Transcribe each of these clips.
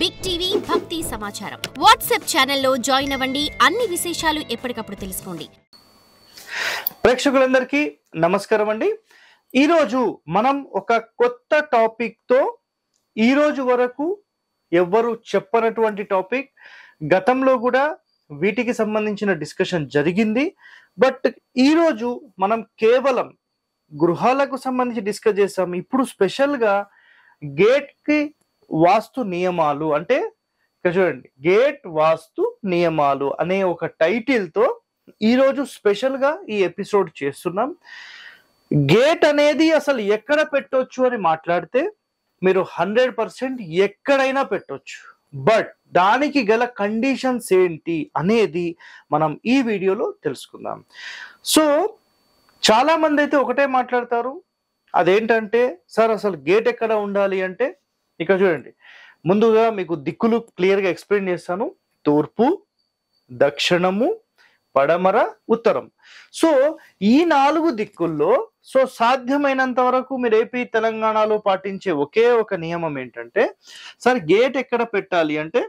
Big TV భక్తి సమాచారం WhatsApp ఛానల్లో జాయిన్ అవ్వండి. అన్ని విశేషాలు ఎప్పటికప్పుడు తెలుసుకోండి. ప్రేక్షకులందరికీ నమస్కారం అండి. ఈరోజు మనం ఒక కొత్త టాపిక్ తో ఈరోజు వరకు ఎవ్వరు చెప్పనటువంటి టాపిక్, గతంలో కూడా వీటికి సంబంధించిన డిస్కషన్ జరిగింది. బట్ ఈరోజు మనం కేవలం గృహాలకు సంబంధించి డిస్కస్ చేస్తాం. ఇప్పుడు స్పెషల్ గా గేట్ కి వాస్తు నియమాలు, అంటే ఇక్కడ చూడండి, గేట్ వాస్తు నియమాలు అనే ఒక టైటిల్ తో ఈరోజు స్పెషల్ గా ఈ ఎపిసోడ్ చేస్తున్నాం. గేట్ అనేది అసలు ఎక్కడ పెట్టొచ్చు అని మాట్లాడితే మీరు 100% ఎక్కడైనా పెట్టొచ్చు. బట్ దానికి గల కండిషన్స్ ఏంటి అనేది మనం ఈ వీడియోలో తెలుసుకుందాం. సో చాలా మంది అయితే ఒకటే మాట్లాడతారు, అదేంటంటే సార్ అసలు గేట్ ఎక్కడ ఉండాలి అంటే, ఇక్కడ చూడండి, ముందుగా మీకు దిక్కులు క్లియర్గా ఎక్స్ప్లెయిన్ చేస్తాను. తూర్పు, దక్షిణము, పడమర, ఉత్తరం. సో ఈ 4 దిక్కుల్లో సో సాధ్యమైనంత వరకు మీరు ఏపీ తెలంగాణలో పాటించే ఒకే ఒక నియమం ఏంటంటే, సార్ గేట్ ఎక్కడ పెట్టాలి అంటే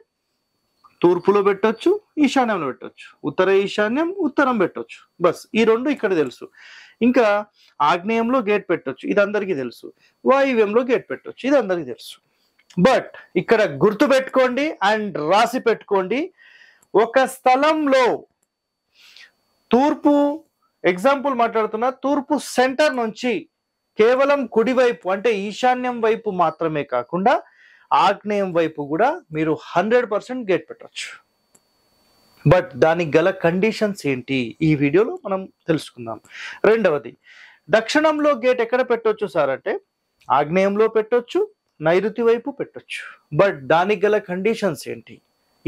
తూర్పులో పెట్టొచ్చు, ఈశాన్యంలో పెట్టొచ్చు, ఉత్తర ఈశాన్యం, ఉత్తరం పెట్టొచ్చు. బస్ ఈ 2 ఇక్కడ తెలుసు. ఇంకా ఆగ్నేయంలో గేట్ పెట్టొచ్చు, ఇది అందరికీ తెలుసు. వాయువ్యంలో గేట్ పెట్టొచ్చు, ఇది అందరికీ తెలుసు. బట్ ఇక్కడ గుర్తు పెట్టుకోండి అండ్ రాసి పెట్టుకోండి, ఒక స్థలంలో తూర్పు, ఎగ్జాంపుల్ మాట్లాడుతున్నా, తూర్పు సెంటర్ నుంచి కేవలం కుడివైపు అంటే ఈశాన్యం వైపు మాత్రమే కాకుండా ఆగ్నేయం వైపు కూడా మీరు 100% గేట్ పెట్టవచ్చు. బట్ దానికి గల కండిషన్స్ ఏంటి ఈ వీడియోలో మనం తెలుసుకుందాం. రెండవది, దక్షిణంలో గేట్ ఎక్కడ పెట్టొచ్చు సార్ అంటే ఆగ్నేయంలో పెట్టొచ్చు, నైరుతి వైపు పెట్టొచ్చు. బట్ దానికి గల కండిషన్స్ ఏంటి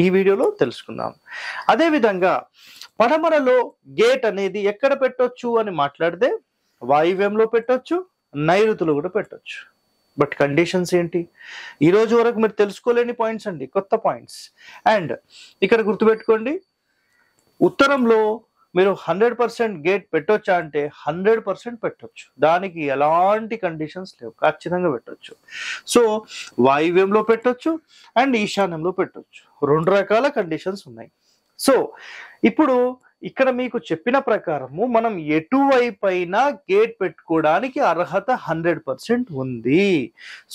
ఈ వీడియోలో తెలుసుకుందాం. అదేవిధంగా పడమరలో గేట్ అనేది ఎక్కడ పెట్టొచ్చు అని మాట్లాడితే వాయువ్యంలో పెట్టొచ్చు, నైరుతిలో కూడా పెట్టొచ్చు. బట్ కండిషన్స్ ఏంటి ఈ రోజు వరకు మీరు తెలుసుకోలేని పాయింట్స్ అండి, కొత్త పాయింట్స్. అండ్ ఇక్కడ గుర్తుపెట్టుకోండి, ఉత్తరంలో మీరు 100% గేట్ పెట్టొచ్చా అంటే 100% పెట్టొచ్చు, దానికి ఎలాంటి కండిషన్స్ లేవు, ఖచ్చితంగా పెట్టొచ్చు. సో వాయువ్యంలో పెట్టొచ్చు అండ్ ఈశాన్యంలో పెట్టొచ్చు, 2 రకాల కండిషన్స్ ఉన్నాయి. సో ఇప్పుడు ఇక్కడ మీకు చెప్పిన ప్రకారము మనం ఎటువైపైనా గేట్ పెట్టుకోవడానికి అర్హత 100% ఉంది.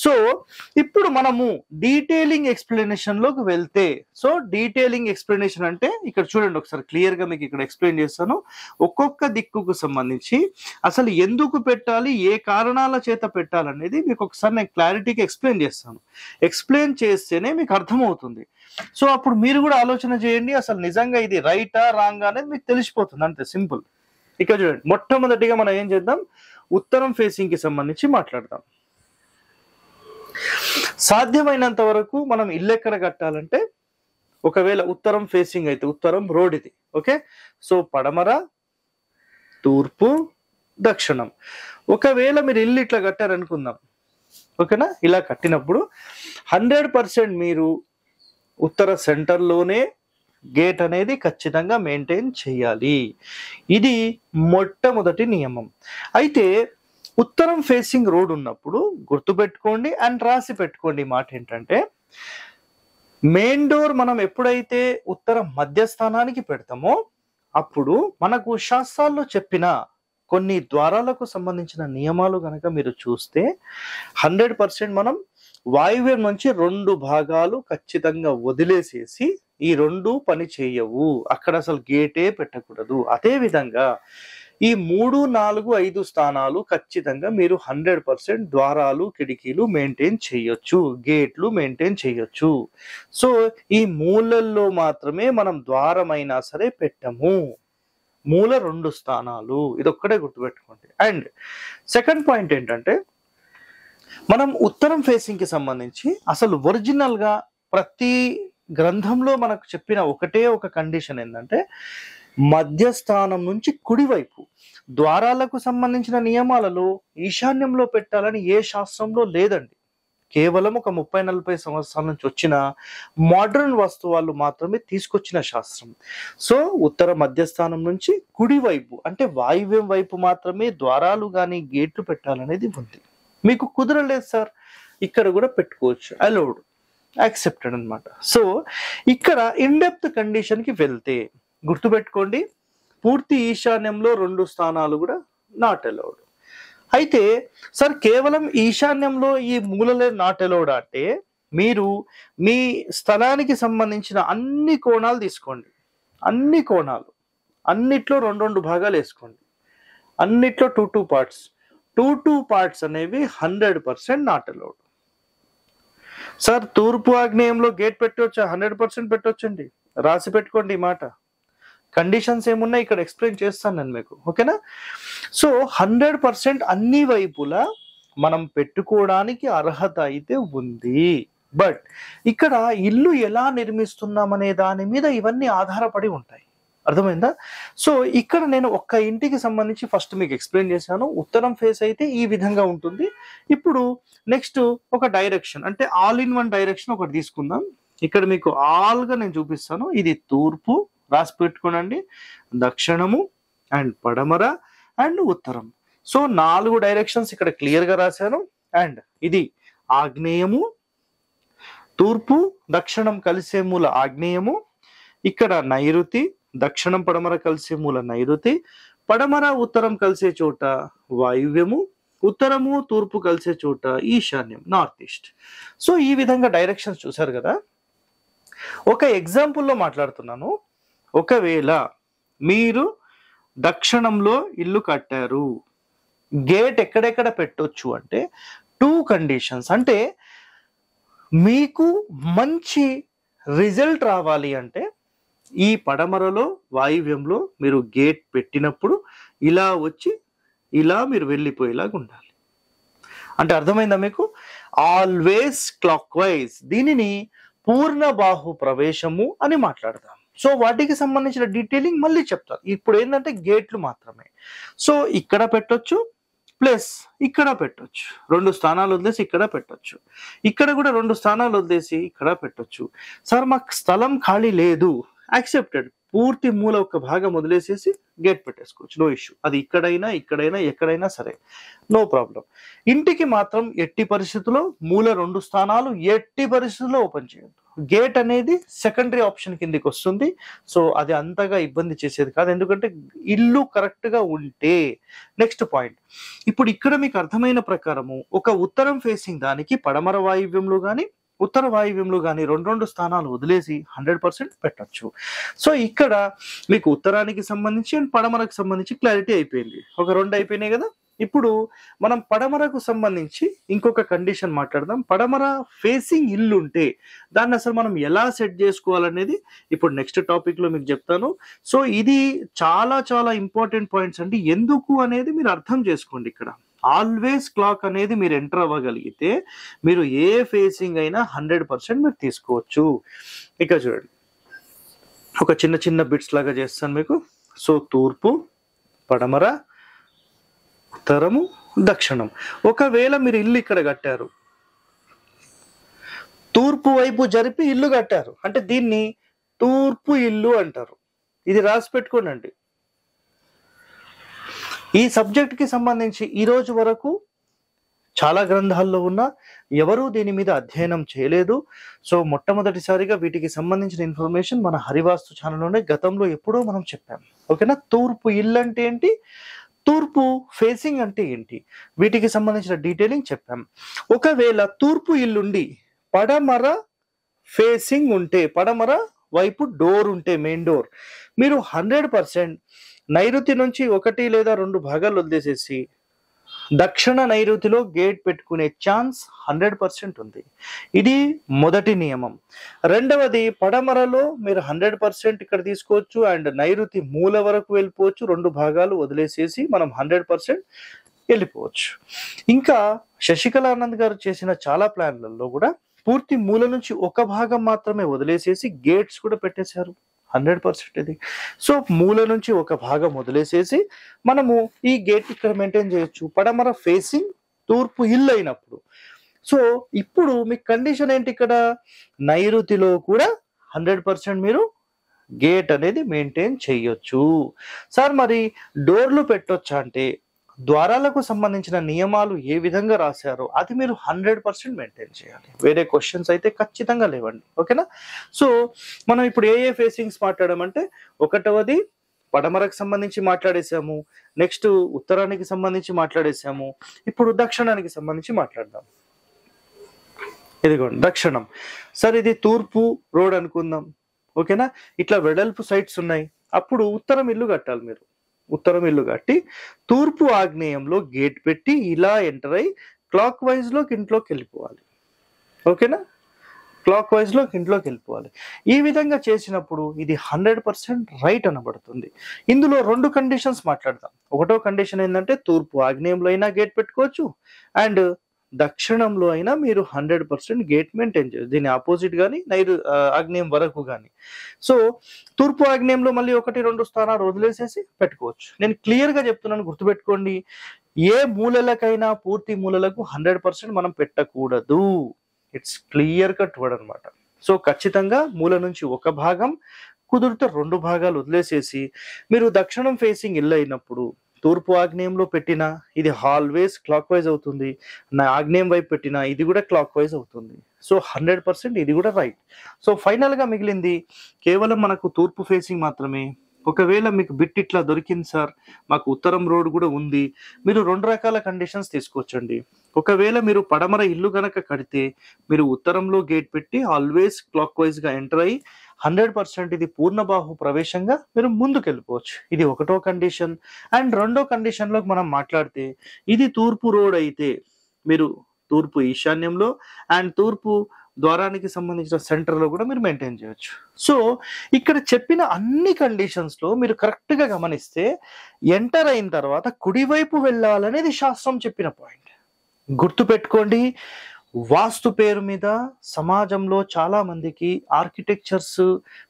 సో ఇప్పుడు మనము డీటెయిలింగ్ ఎక్స్ప్లెనేషన్ లోకి వెళ్తే, సో డీటెయిలింగ్ ఎక్స్ప్లెనేషన్ అంటే ఇక్కడ చూడండి, ఒకసారి క్లియర్ గా మీకు ఇక్కడ ఎక్స్ప్లెయిన్ చేస్తాను. ఒక్కొక్క దిక్కుకు సంబంధించి అసలు ఎందుకు పెట్టాలి, ఏ కారణాల చేత పెట్టాలనేది మీకు ఒకసారి నేను క్లారిటీగా ఎక్స్ప్లెయిన్ చేస్తాను. ఎక్స్ప్లెయిన్ చేస్తేనే మీకు అర్థమవుతుంది. సో అప్పుడు మీరు కూడా ఆలోచన చేయండి, అసలు నిజంగా ఇది రైటా రాంగ్ అనేది మీకు తెలిసిపోతుంది, అంతే సింపుల్. ఇక్కడ చూడండి, మొట్టమొదటిగా మనం ఏం చేద్దాం, ఉత్తరం ఫేసింగ్ కి సంబంధించి మాట్లాడదాం. సాధ్యమైనంత వరకు మనం ఇల్లు ఎక్కడ కట్టాలంటే, ఒకవేళ ఉత్తరం ఫేసింగ్ అయితే ఉత్తరం రోడ్ ఇది, ఓకే. సో పడమర, తూర్పు, దక్షిణం. ఒకవేళ మీరు ఇల్లు ఇట్లా కట్టారనుకుందాం, ఓకేనా. ఇలా కట్టినప్పుడు 100% మీరు ఉత్తర సెంటర్లోనే గేట్ అనేది ఖచ్చితంగా మెయింటైన్ చేయాలి. ఇది మొట్టమొదటి నియమం. అయితే ఉత్తరం ఫేసింగ్ రోడ్ ఉన్నప్పుడు గుర్తుపెట్టుకోండి అండ్ రాసి పెట్టుకోండి మాట ఏంటంటే, మెయిన్ డోర్ మనం ఎప్పుడైతే ఉత్తర మధ్యస్థానానికి పెడతామో అప్పుడు మనకు శాస్త్రాల్లో చెప్పిన కొన్ని ద్వారాలకు సంబంధించిన నియమాలు కనుక మీరు చూస్తే 100% మనం వాయువ్యం నుంచి 2 భాగాలు ఖచ్చితంగా వదిలేసేసి ఈ 2 పని చేయవు, అక్కడ అసలు గేటే పెట్టకూడదు. అదే విధంగా ఈ 3, 4, 5 స్థానాలు ఖచ్చితంగా మీరు 100% ద్వారాలు, కిటికీలు మెయింటైన్ చేయొచ్చు, గేట్లు మెయింటైన్ చేయొచ్చు. సో ఈ మూలల్లో మాత్రమే మనం ద్వారమైనా సరే పెట్టము, మూల 2 స్థానాలు, ఇది ఒక్కటే గుర్తుపెట్టుకోండి. అండ్ సెకండ్ పాయింట్ ఏంటంటే, మనం ఉత్తరం ఫేసింగ్ కి సంబంధించి అసలు ఒరిజినల్ గా ప్రతి గ్రంథంలో మనకు చెప్పిన ఒకటే ఒక కండిషన్ ఏంటంటే, మధ్యస్థానం నుంచి కుడివైపు ద్వారాలకు సంబంధించిన నియమాలలో ఈశాన్యంలో పెట్టాలని ఏ శాస్త్రంలో లేదండి. కేవలం ఒక 30-40 సంవత్సరాల నుంచి వచ్చిన మోడర్న్ వస్తువులు మాత్రమే తీసుకొచ్చిన శాస్త్రం. సో ఉత్తర మధ్యస్థానం నుంచి కుడివైపు అంటే వాయువ్యం వైపు మాత్రమే ద్వారాలు కానీ గేట్లు పెట్టాలనేది ఉంది. మీకు కుదరలేదు సార్, ఇక్కడ కూడా పెట్టుకోవచ్చు, అలౌడ్. యాక్సెప్టెడ్ అనమాట. సో ఇక్కడ ఇన్డెప్త్ కండిషన్కి వెళ్తే గుర్తుపెట్టుకోండి, పూర్తి ఈశాన్యంలో 2 స్థానాలు కూడా నాట్ అలౌడ్. అయితే సార్ కేవలం ఈశాన్యంలో ఈ మూలలే నాట్ అలౌడ్ అంటే మీరు మీ స్థలానికి సంబంధించిన అన్ని కోణాలు తీసుకోండి, అన్ని కోణాలు అన్నిట్లో 2 భాగాలు వేసుకోండి, అన్నిట్లో 2 పార్ట్స్. 2 పార్ట్స్ అనేవి 100% నాట్ అలౌడ్. సార్ తూర్పు ఆగ్నేయంలో గేట్ పెట్టవచ్చా? 100% పెట్టవచ్చండి, రాసి పెట్టుకోండి ఈ మాట. కండిషన్స్ ఏమున్నాయి ఇక్కడ ఎక్స్ప్లెయిన్ చేస్తాను నేను మీకు, ఓకేనా? సో 100% అన్ని వైపులా మనం పెట్టుకోవడానికి అర్హత అయితే ఉంది. బట్ ఇక్కడ ఇల్లు ఎలా నిర్మిస్తున్నాం అనే దాని మీద ఇవన్నీ ఆధారపడి ఉంటాయి. అర్థమైందా? సో ఇక్కడ నేను ఒక్క ఇంటికి సంబంధించి ఫస్ట్ మీకు ఎక్స్ప్లెయిన్ చేశాను. ఉత్తరం ఫేస్ అయితే ఈ విధంగా ఉంటుంది. ఇప్పుడు నెక్స్ట్ ఒక డైరెక్షన్ అంటే ఆల్ ఇన్ వన్ డైరెక్షన్ ఒకటి తీసుకుందాం. ఇక్కడ మీకు ఆల్గా నేను చూపిస్తాను. ఇది తూర్పు రాసి పెట్టుకోనండి, దక్షిణము అండ్ పడమర అండ్ ఉత్తరం. సో 4 డైరెక్షన్స్ ఇక్కడ క్లియర్గా రాశాను. అండ్ ఇది ఆగ్నేయము, తూర్పు దక్షిణం కలిసే మూల ఆగ్నేయము, ఇక్కడ నైరుతి, దక్షిణం పడమర కలిసే మూల నైరుతి, పడమర ఉత్తరం కలిసే చోట వాయువ్యము, ఉత్తరము తూర్పు కలిసే చోట ఈశాన్యం నార్త్ ఈస్ట్. సో ఈ విధంగా డైరెక్షన్స్ చూసారు కదా. ఒక ఎగ్జాంపుల్లో మాట్లాడుతున్నాను. ఒకవేళ మీరు దక్షిణంలో ఇల్లు కట్టారు, గేట్ ఎక్కడెక్కడ పెట్టొచ్చు అంటే 2 కండిషన్స్. అంటే మీకు మంచి రిజల్ట్ రావాలి అంటే ఈ పడమరలో వాయువ్యంలో మీరు గేట్ పెట్టినప్పుడు ఇలా వచ్చి ఇలా మీరు వెళ్ళిపోయేలాగా ఉండాలి. అంటే అర్థమైందా మీకు? Always clock wise. దీనిని పూర్ణ బాహు ప్రవేశము అని మాట్లాడతాం. సో వాటికి సంబంధించిన డీటెయిలింగ్ మళ్ళీ చెప్తాను. ఇప్పుడు ఏంటంటే గేట్లు మాత్రమే. సో ఇక్కడ పెట్టొచ్చు, ప్లస్ ఇక్కడ పెట్టొచ్చు. 2 స్థానాలు వదిలేసి ఇక్కడ పెట్టొచ్చు, ఇక్కడ కూడా 2 స్థానాలు వదిలేసి ఇక్కడ పెట్టొచ్చు. సార్ మాకు స్థలం ఖాళీ లేదు, యాక్సెప్టెడ్. పూర్తి మూల ఒక భాగం వదిలేసేసి గేట్ పెట్టేసుకోవచ్చు, నో ఇష్యూ. అది ఇక్కడైనా ఇక్కడైనా ఎక్కడైనా సరే, నో ప్రాబ్లం. ఇంటికి మాత్రం ఎట్టి పరిస్థితుల్లో మూల 2 స్థానాలు ఎట్టి పరిస్థితుల్లో ఓపెన్ చేయొద్దు. గేట్ అనేది సెకండరీ ఆప్షన్ కిందకి వస్తుంది. సో అది అంతగా ఇబ్బంది చేసేది కాదు, ఎందుకంటే ఇల్లు కరెక్ట్ గా ఉంటే. నెక్స్ట్ పాయింట్, ఇప్పుడు ఇక్కడ మీకు అర్థమైన ప్రకారము ఒక ఉత్తరం ఫేసింగ్ దానికి పడమర వాయువ్యంలో కానీ ఉత్తర వాయువ్యంలో కానీ 2 స్థానాలు వదిలేసి 100% పెట్టచ్చు. సో ఇక్కడ మీకు ఉత్తరానికి సంబంధించి అండ్ పడమరకు సంబంధించి క్లారిటీ అయిపోయింది. ఒక 2 అయిపోయినాయి కదా. ఇప్పుడు మనం పడమరకు సంబంధించి ఇంకొక కండిషన్ మాట్లాడదాం. పడమర ఫేసింగ్ ఇల్లు ఉంటే దాన్ని అసలు మనం ఎలా సెట్ చేసుకోవాలనేది ఇప్పుడు నెక్స్ట్ టాపిక్ లో మీకు చెప్తాను. సో ఇది చాలా చాలా ఇంపార్టెంట్ పాయింట్స్ అండి. ఎందుకు అనేది మీరు అర్థం చేసుకోండి. ఇక్కడ ఆల్వేస్ క్లాక్ అనేది మీరు ఎంటర్ అవ్వగలిగితే మీరు ఏ ఫేసింగ్ అయినా 100% మీరు తీసుకోవచ్చు. ఇక చూడండి, ఒక చిన్న చిన్న బిట్స్ లాగా చేస్తాను మీకు. సో తూర్పు, పడమర, ఉత్తరము, దక్షిణం. ఒకవేళ మీరు ఇల్లు ఇక్కడ కట్టారు, తూర్పు వైపు జరిపి ఇల్లు కట్టారు అంటే దీన్ని తూర్పు ఇల్లు అంటారు. ఇది రాసి పెట్టుకోనండి. ఈ సబ్జెక్ట్ కి సంబంధించి ఈ రోజు వరకు చాలా గ్రంథాల్లో ఉన్న ఎవరూ దీని మీద అధ్యయనం చేయలేదు. సో మొట్టమొదటిసారిగా వీటికి సంబంధించిన ఇన్ఫర్మేషన్ మన హరివాస్తు ఛానల్లోనే గతంలో ఎప్పుడో మనం చెప్పాం, ఓకేనా? తూర్పు ఇల్లు అంటే ఏంటి, తూర్పు ఫేసింగ్ అంటే ఏంటి, వీటికి సంబంధించిన డీటెయిలింగ్ చెప్పాం. ఒకవేళ తూర్పు ఇల్లుండి పడమర ఫేసింగ్ ఉంటే, పడమర వైపు డోర్ ఉంటే, మెయిన్ డోర్, మీరు 100% నైరుతి నుంచి 1 లేదా 2 భాగాలు వదిలేసేసి దక్షిణ నైరుతిలో గేట్ పెట్టుకునే ఛాన్స్ 100% ఉంది. ఇది మొదటి నియమం. రెండవది, పడమరలో మీరు 100% ఇక్కడ తీసుకోవచ్చు అండ్ నైరుతి మూల వరకు వెళ్ళిపోవచ్చు. 2 భాగాలు వదిలేసేసి మనం 100% వెళ్ళిపోవచ్చు. ఇంకా శశికళానంద్ గారు చేసిన చాలా ప్లాన్లలో కూడా పూర్తి మూల నుంచి ఒక భాగం మాత్రమే వదిలేసేసి గేట్స్ కూడా పెట్టేశారు 100% ఇది. సో మూల నుంచి ఒక భాగం వదిలేసేసి మనము ఈ గేట్ ఇక్కడ మెయింటైన్ చేయొచ్చు, పడమర ఫేసింగ్ తూర్పు ఇల్లు అయినప్పుడు. సో ఇప్పుడు మీ కండిషన్ ఏంటి, ఇక్కడ నైరుతిలో కూడా 100% మీరు గేట్ అనేది మెయింటైన్ చేయొచ్చు. సార్ మరి డోర్లు పెట్టొచ్చా అంటే ద్వారాలకు సంబంధించిన నియమాలు ఏ విధంగా రాశారో అది మీరు 100% మెయింటైన్ చేయాలి. వేరే క్వశ్చన్స్ అయితే ఖచ్చితంగా లేవండి. ఓకేనా? సో మనం ఇప్పుడు ఏ ఫేసింగ్స్ మాట్లాడామంటే, ఒకటవది పడమరకు సంబంధించి మాట్లాడేసాము, నెక్స్ట్ ఉత్తరానికి సంబంధించి మాట్లాడేసాము, ఇప్పుడు దక్షిణానికి సంబంధించి మాట్లాడదాం. ఇదిగోండి దక్షిణం. సరే, ఇది తూర్పు రోడ్ అనుకుందాం. ఓకేనా? ఇట్లా వెడల్పు సైట్స్ ఉన్నాయి. అప్పుడు ఉత్తరం ఇల్లు కట్టాలి. మీరు ఉత్తరం ఇల్లు కట్టి తూర్పు ఆగ్నేయంలో గేట్ పెట్టి ఇలా ఎంటర్ అయ్యి క్లాక్ వైజ్ లోకి ఇంట్లోకి వెళ్ళిపోవాలి. ఓకేనా? క్లాక్ వైజ్ లోకి ఇంట్లోకి వెళ్ళిపోవాలి. ఈ విధంగా చేసినప్పుడు ఇది 100% రైట్ అనబడుతుంది. ఇందులో 2 కండిషన్స్ మాట్లాడదాం. ఒకటో కండిషన్ ఏంటంటే, తూర్పు ఆగ్నేయంలో అయినా గేట్ పెట్టుకోవచ్చు, అండ్ దక్షిణంలో అయినా మీరు 100% గేట్ మెయింటైన్ చేయొచ్చు. దీని ఆపోజిట్ కానీ ఆగ్నేయం వరకు కానీ. సో తూర్పు ఆగ్నేయంలో మళ్ళీ 1-2 స్థానాలు వదిలేసేసి పెట్టుకోవచ్చు. నేను క్లియర్ గా చెప్తున్నాను, గుర్తుపెట్టుకోండి. ఏ మూలలకైనా పూర్తి మూలలకు 100% మనం పెట్టకూడదు. ఇట్స్ క్లియర్ కట్ వర్డ్ అనమాట. సో ఖచ్చితంగా మూల నుంచి ఒక భాగం, కుదిరితే 2 భాగాలు వదిలేసేసి మీరు దక్షిణం ఫేసింగ్ ఇల్లు అయినప్పుడు తూర్పు ఆగ్నేయంలో పెట్టినా ఇది ఆల్వేస్ క్లాక్ వైజ్ అవుతుంది, నా ఆగ్నేయం వైపు పెట్టినా ఇది కూడా క్లాక్ వైజ్ అవుతుంది. సో 100% ఇది కూడా రైట్. సో ఫైనల్ గా మిగిలింది కేవలం మనకు తూర్పు ఫేసింగ్ మాత్రమే. ఒకవేళ మీకు బిట్ ఇట్లా దొరికింది సార్, మాకు ఉత్తరం రోడ్ కూడా ఉంది, మీరు 2 రకాల కండిషన్స్ తీసుకోవచ్చండి. ఒకవేళ మీరు పడమర ఇల్లు గనక కడితే మీరు ఉత్తరంలో గేట్ పెట్టి ఆల్వేస్ క్లాక్ వైజ్ గా ఎంటర్ అయ్యి 100% ఇది పూర్ణబాహు ప్రవేశంగా మీరు ముందుకు వెళ్ళిపోవచ్చు. ఇది ఒకటో కండిషన్. అండ్ రెండో కండిషన్ లోకి మనం మాట్లాడితే, ఇది తూర్పు రోడ్ అయితే మీరు తూర్పు ఈశాన్యంలో అండ్ తూర్పు ద్వారానికి సంబంధించిన సెంటర్ లో కూడా మీరు మెయింటైన్ చేయొచ్చు. సో ఇక్కడ చెప్పిన అన్ని కండిషన్స్ లో మీరు కరెక్ట్ గా గమనిస్తే, ఎంటర్ అయిన తర్వాత కుడివైపు వెళ్ళాలనేది శాస్త్రం చెప్పిన పాయింట్. గుర్తు పెట్టుకోండి, వాస్తు పేరు మీద సమాజంలో చాలా మందికి ఆర్కిటెక్చర్స్,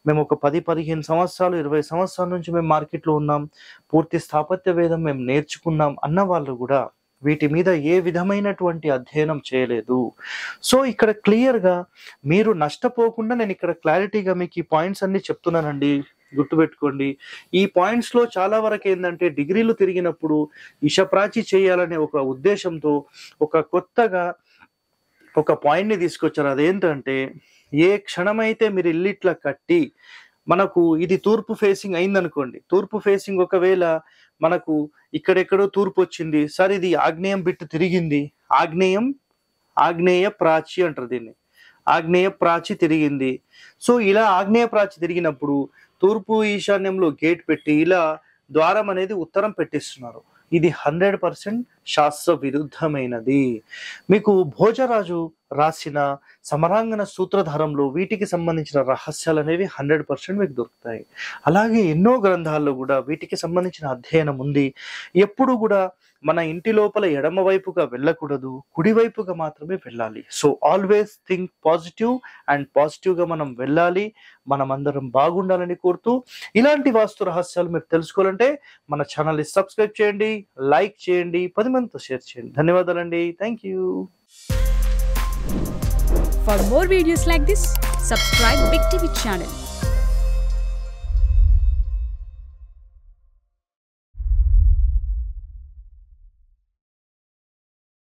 మేము ఒక 10-15 సంవత్సరాలు 20 సంవత్సరాల నుంచి మేము మార్కెట్లో ఉన్నాం, పూర్తి స్థాపత్య వేదం మేము నేర్చుకున్నాం అన్న వాళ్ళు కూడా వీటి మీద ఏ విధమైనటువంటి అధ్యయనం చేయలేదు. సో ఇక్కడ క్లియర్ గా మీరు నష్టపోకుండా నేను ఇక్కడ క్లారిటీగా మీకు ఈ పాయింట్స్ అన్ని చెప్తున్నానండి. గుర్తుపెట్టుకోండి, ఈ పాయింట్స్ లో చాలా వరకు ఏంటంటే డిగ్రీలు తిరిగినప్పుడు ఇషప్రాచి చేయాలనే ఒక ఉద్దేశంతో ఒక కొత్తగా ఒక పాయింట్ ని తీసుకొచ్చారు. అదేంటంటే, ఏ క్షణమైతే మీరు ఇల్లు ఇట్లా కట్టి మనకు ఇది తూర్పు ఫేసింగ్ అయిందనుకోండి, తూర్పు ఫేసింగ్ ఒకవేళ మనకు ఇక్కడెక్కడో తూర్పు వచ్చింది సార్, ఇది ఆగ్నేయం బిట్టు తిరిగింది, ఆగ్నేయ ప్రాచి అంటారు దీన్ని, ఆగ్నేయ ప్రాచి తిరిగింది. సో ఇలా ఆగ్నేయ ప్రాచి తిరిగినప్పుడు తూర్పు ఈశాన్యంలో గేట్ పెట్టి ఇలా ద్వారం అనేది ఉత్తరం పెట్టిస్తున్నారు. ఇది 100% శాస్త్ర విరుద్ధమైనది. మీకు భోజరాజు రాసిన సమరాంగణ సూత్రధారంలో వీటికి సంబంధించిన రహస్యాలు అనేవి 100% మీకు దొరుకుతాయి. అలాగే ఎన్నో గ్రంథాల్లో కూడా వీటికి సంబంధించిన అధ్యయనం ఉంది. ఎప్పుడు కూడా మన ఇంటి లోపల ఎడమ వైపుగా వెళ్ళకూడదు, కుడివైపుగా మాత్రమే వెళ్ళాలి. So always think positive and positive గా మనం వెళ్ళాలి. మనం అందరం బాగుండాలని కోరుతూ, ఇలాంటి వాస్తు రహస్యాలు మీరు తెలుసుకోవాలంటే మన ఛానల్ని సబ్స్క్రైబ్ చేయండి, లైక్ చేయండి, 10 మందితో షేర్ చేయండి. ధన్యవాదాలండి. Thank you. For more videos like this, subscribe Big TV channel.